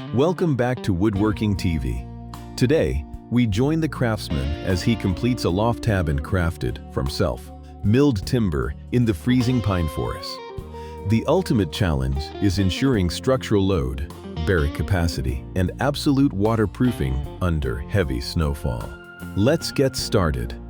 Welcome back to Woodworking TV. Today, we join the craftsman as he completes a loft cabin crafted from milled timber in the freezing pine forest. The ultimate challenge is ensuring structural load, bearing capacity, and absolute waterproofing under heavy snowfall. Let's get started.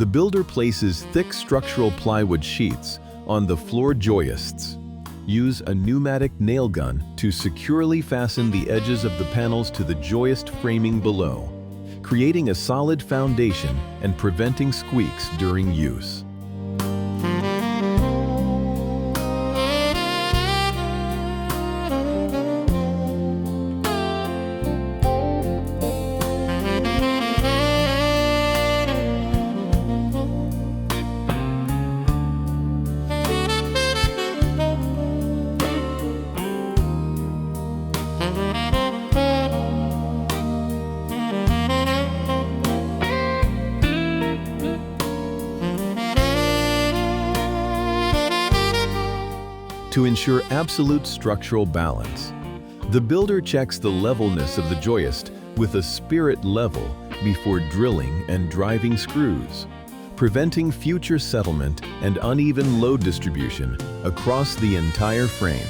The builder places thick structural plywood sheets on the floor joists. Use a pneumatic nail gun to securely fasten the edges of the panels to the joist framing below, creating a solid foundation and preventing squeaks during use. To ensure absolute structural balance, the builder checks the levelness of the joist with a spirit level before drilling and driving screws, preventing future settlement and uneven load distribution across the entire frame.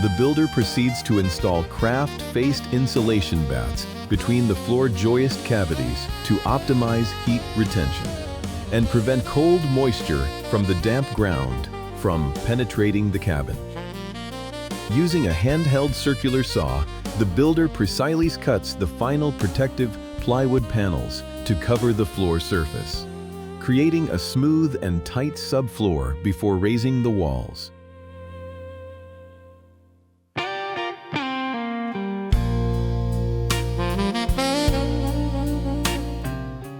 The builder proceeds to install craft-faced insulation bats between the floor joist cavities to optimize heat retention and prevent cold moisture from the damp ground from penetrating the cabin. Using a handheld circular saw, the builder precisely cuts the final protective plywood panels to cover the floor surface, creating a smooth and tight subfloor before raising the walls.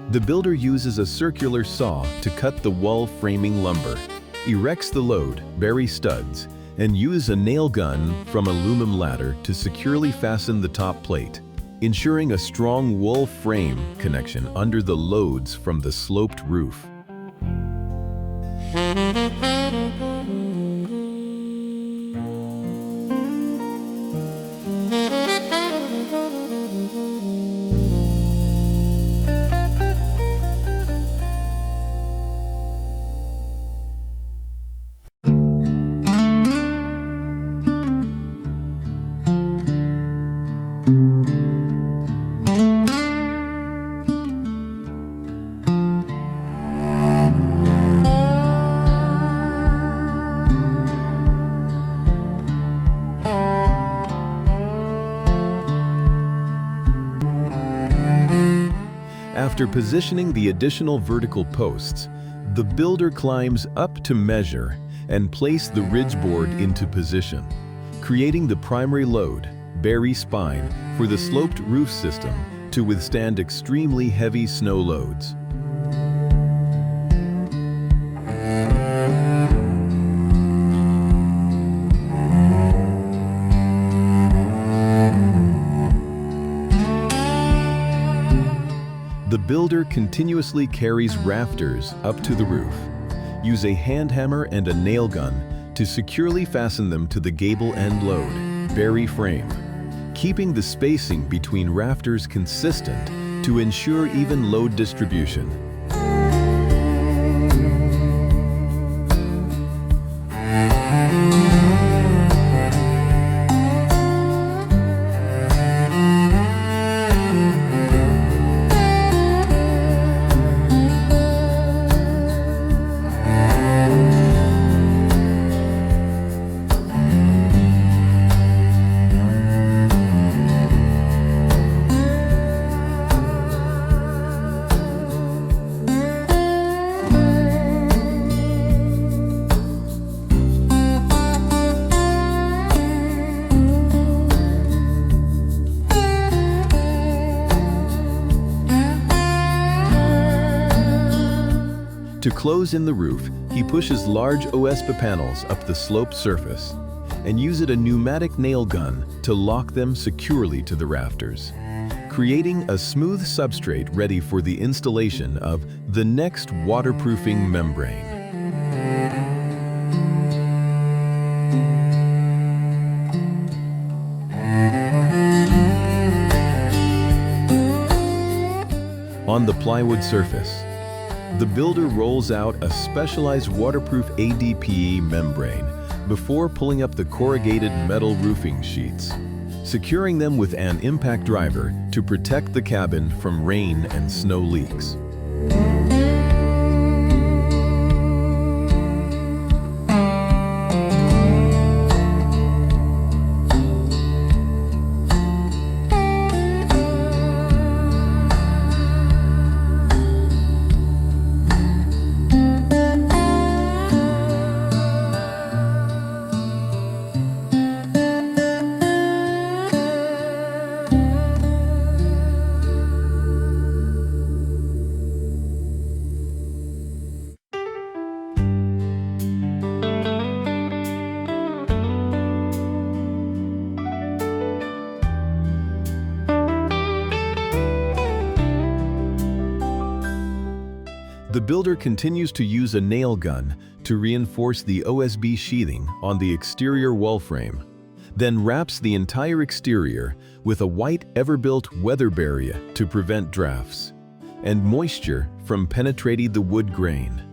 The builder uses a circular saw to cut the wall framing lumber, erects the load, bury studs, and use a nail gun from aluminum ladder to securely fasten the top plate, ensuring a strong wall frame connection under the loads from the sloped roof. After positioning the additional vertical posts, the builder climbs up to measure and place the ridge board into position, creating the primary load, bury spine, for the sloped roof system to withstand extremely heavy snow loads. The builder continuously carries rafters up to the roof. Use a hand hammer and a nail gun to securely fasten them to the gable end load, bury frame, keeping the spacing between rafters consistent to ensure even load distribution. To close in the roof, he pushes large OSB panels up the sloped surface, and use a pneumatic nail gun to lock them securely to the rafters, creating a smooth substrate ready for the installation of the next waterproofing membrane. On the plywood surface, the builder rolls out a specialized waterproof ADPE membrane before pulling up the corrugated metal roofing sheets, securing them with an impact driver to protect the cabin from rain and snow leaks. The builder continues to use a nail gun to reinforce the OSB sheathing on the exterior wall frame, then wraps the entire exterior with a white Everbuilt weather barrier to prevent drafts and moisture from penetrating the wood grain.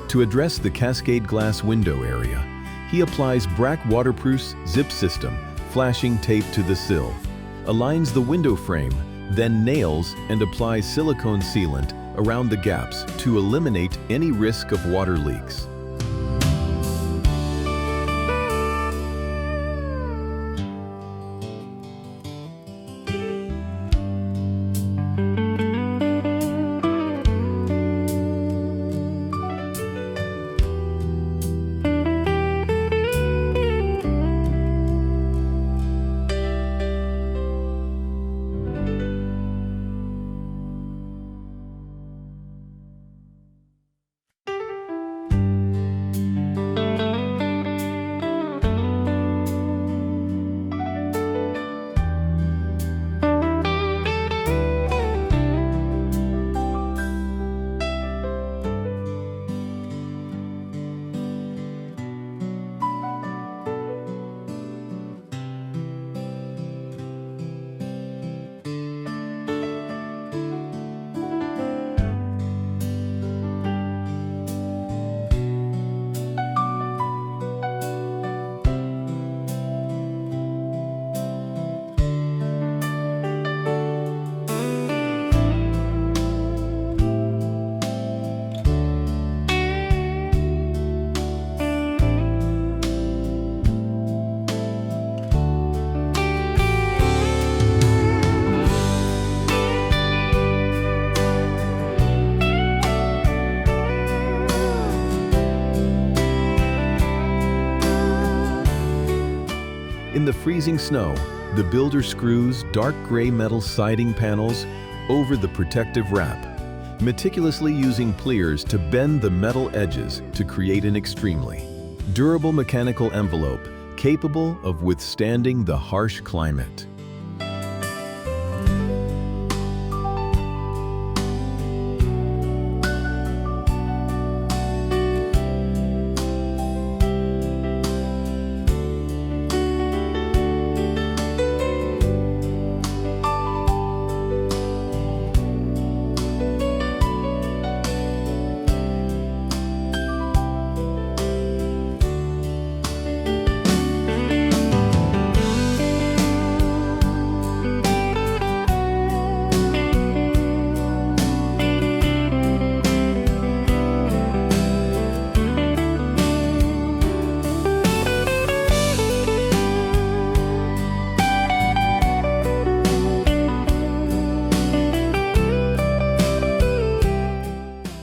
To address the cascade glass window area, he applies Brack Waterproof's zip system, flashing tape to the sill, aligns the window frame, then nails and applies silicone sealant around the gaps to eliminate any risk of water leaks. the freezing snow, the builder screws dark gray metal siding panels over the protective wrap, meticulously using pliers to bend the metal edges to create an extremely durable mechanical envelope capable of withstanding the harsh climate.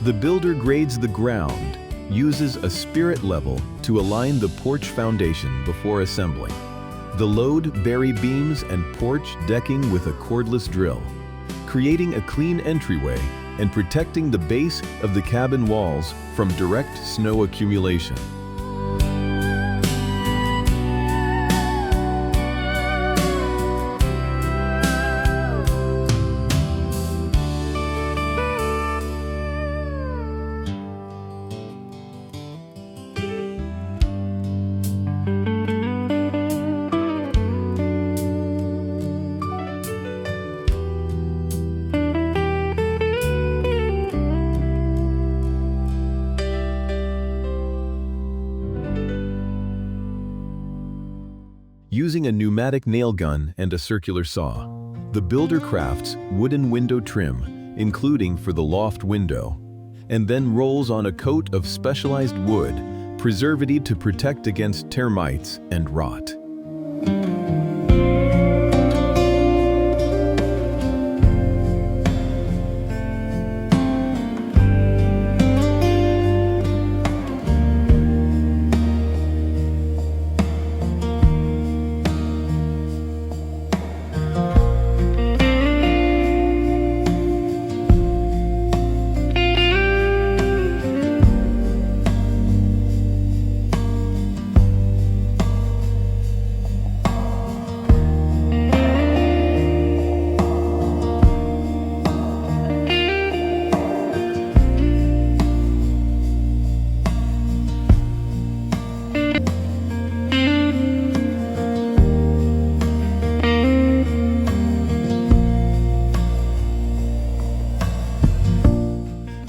The builder grades the ground, uses a spirit level to align the porch foundation before assembling. The load bury beams and porch decking with a cordless drill, creating a clean entryway and protecting the base of the cabin walls from direct snow accumulation. Using a pneumatic nail gun and a circular saw, the builder crafts wooden window trim, including for the loft window, and then rolls on a coat of specialized wood, preservative to protect against termites and rot.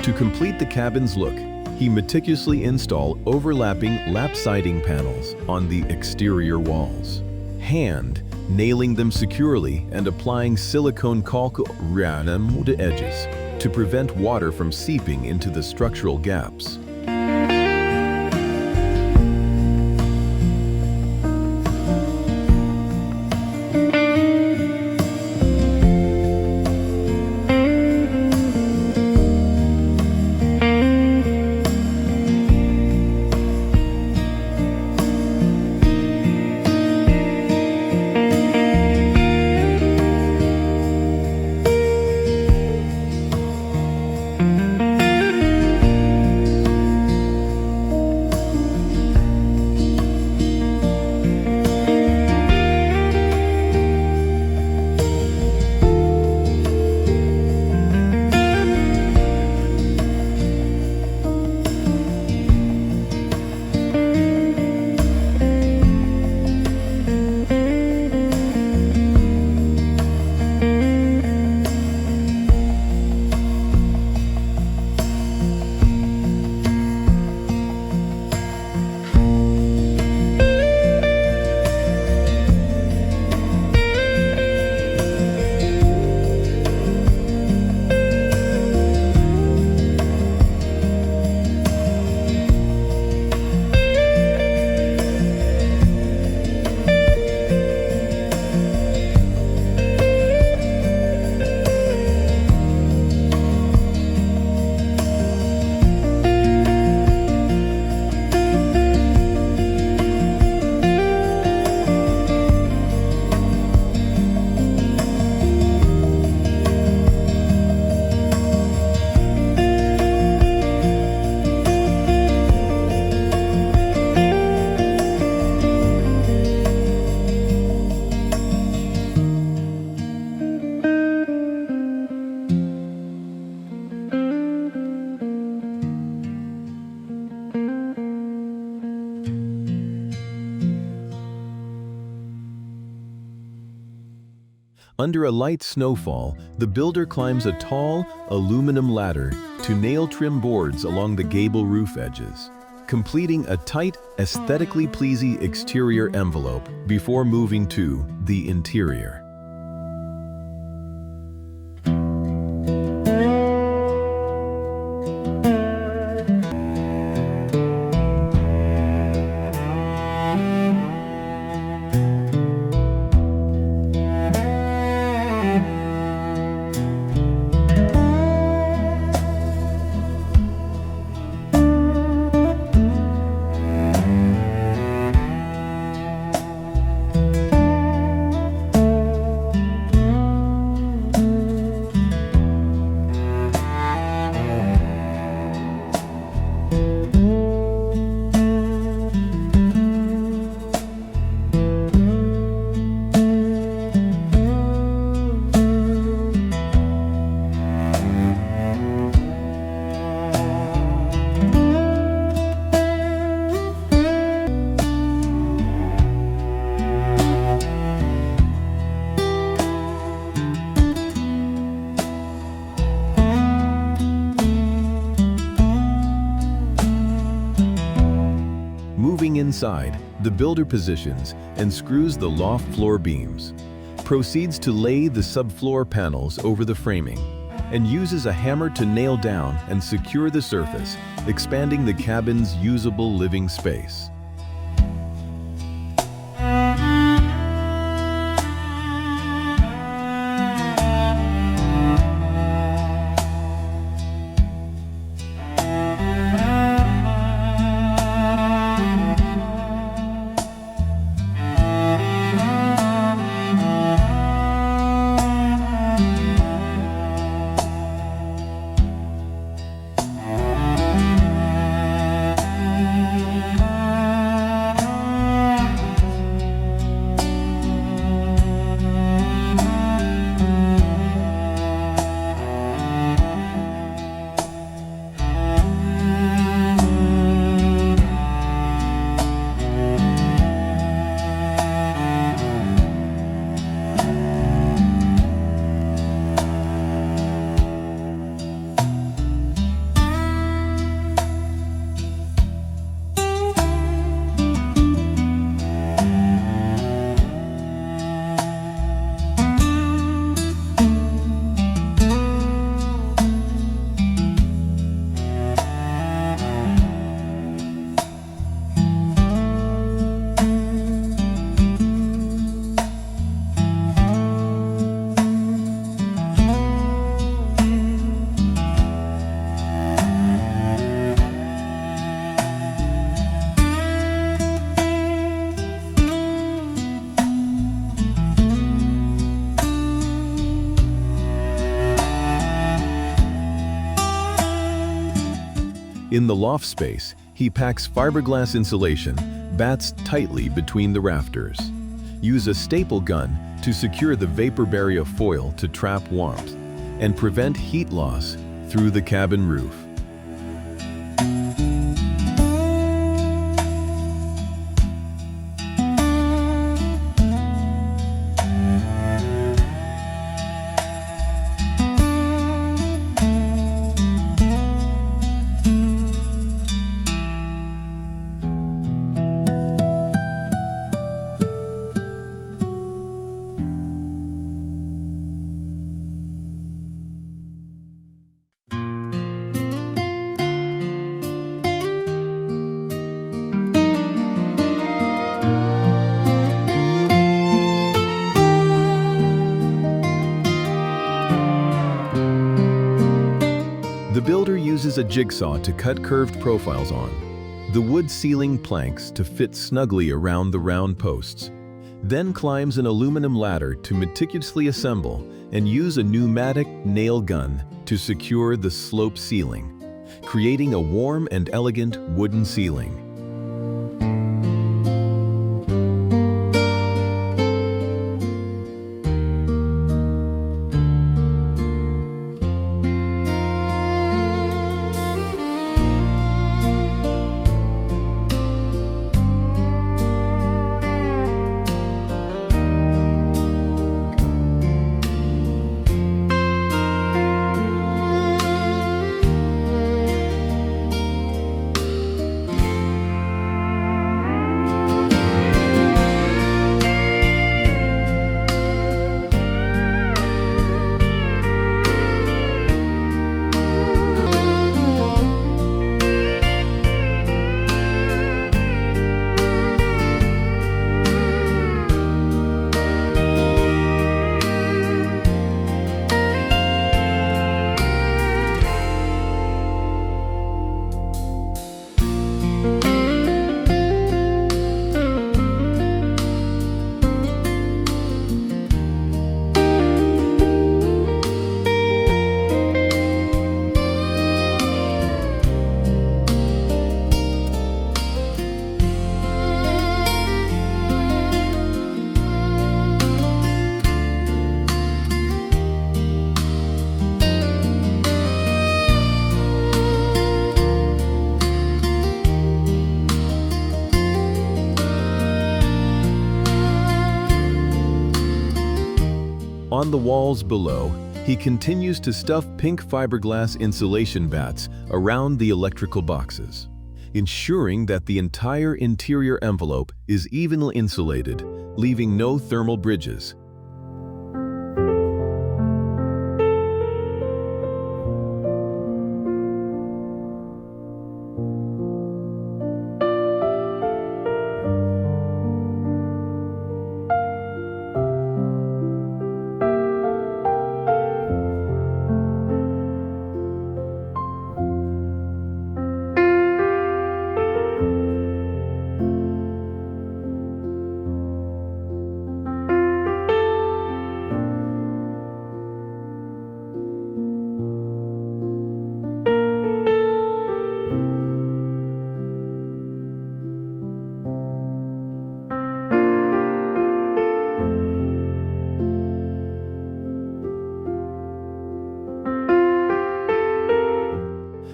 To complete the cabin's look, he meticulously installed overlapping lap siding panels on the exterior walls, hand nailing them securely and applying silicone caulk around the edges to prevent water from seeping into the structural gaps. Under a light snowfall, the builder climbs a tall, aluminum ladder to nail trim boards along the gable roof edges, completing a tight, aesthetically pleasing exterior envelope before moving to the interior. Moving inside, the builder positions and screws the loft floor beams, proceeds to lay the subfloor panels over the framing, and uses a hammer to nail down and secure the surface, expanding the cabin's usable living space. In the loft space, he packs fiberglass insulation, bats tightly between the rafters. Use a staple gun to secure the vapor barrier foil to trap warmth and prevent heat loss through the cabin roof. The builder uses a jigsaw to cut curved profiles on the wood ceiling planks to fit snugly around the round posts, then climbs an aluminum ladder to meticulously assemble and use a pneumatic nail gun to secure the slope ceiling, creating a warm and elegant wooden ceiling. On the walls below, he continues to stuff pink fiberglass insulation bats around the electrical boxes, ensuring that the entire interior envelope is evenly insulated, leaving no thermal bridges.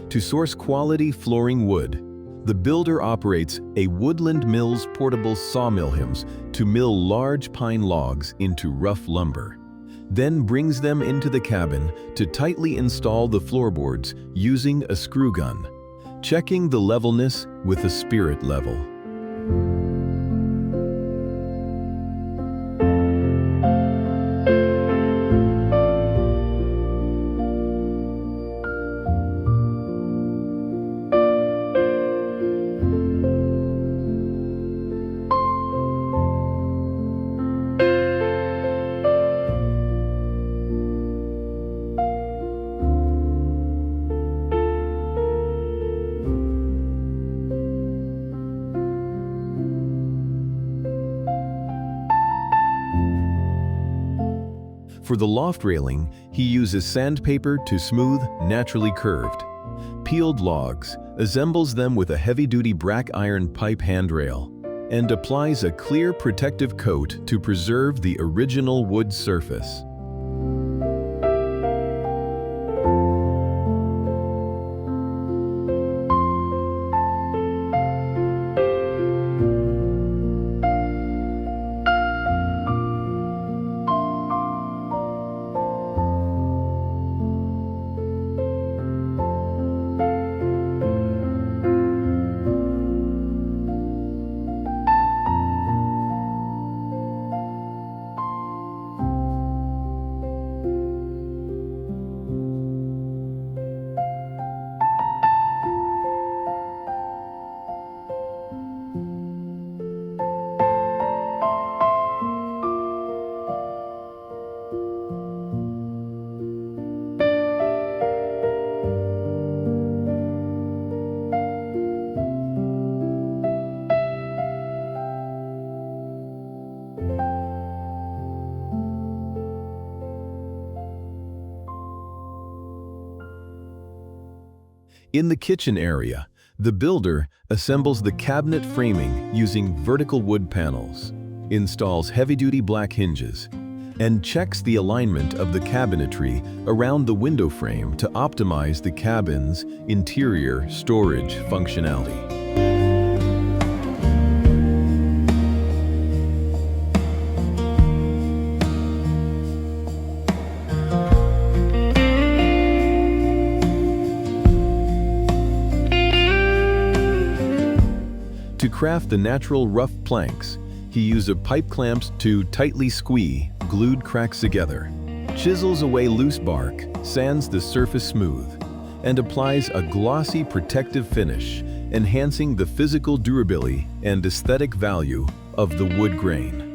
To source quality flooring wood, the builder operates a Woodland Mills portable sawmill hems to mill large pine logs into rough lumber, then brings them into the cabin to tightly install the floorboards using a screw gun, checking the levelness with a spirit level. For the loft railing, he uses sandpaper to smooth, naturally curved. Peeled logs, assembles them with a heavy-duty brack iron pipe handrail, and applies a clear protective coat to preserve the original wood surface. In the kitchen area, the builder assembles the cabinet framing using vertical wood panels, installs heavy-duty black hinges, and checks the alignment of the cabinetry around the window frame to optimize the cabin's interior storage functionality. To craft the natural rough planks, he uses pipe clamps to tightly squeeze glued cracks together, chisels away loose bark, sands the surface smooth, and applies a glossy protective finish, enhancing the physical durability and aesthetic value of the wood grain.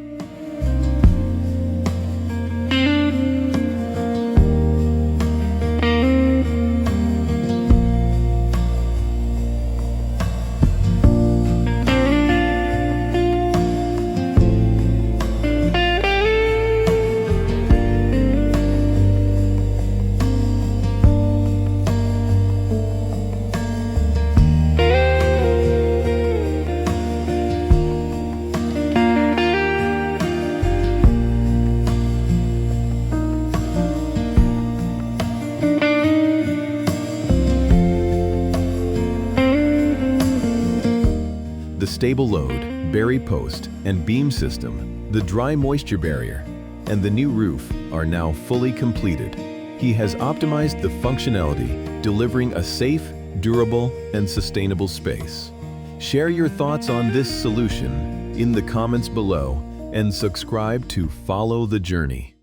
The stable load, barrier post, and beam system, the dry moisture barrier, and the new roof are now fully completed. He has optimized the functionality, delivering a safe, durable, and sustainable space. Share your thoughts on this solution in the comments below and subscribe to follow the journey.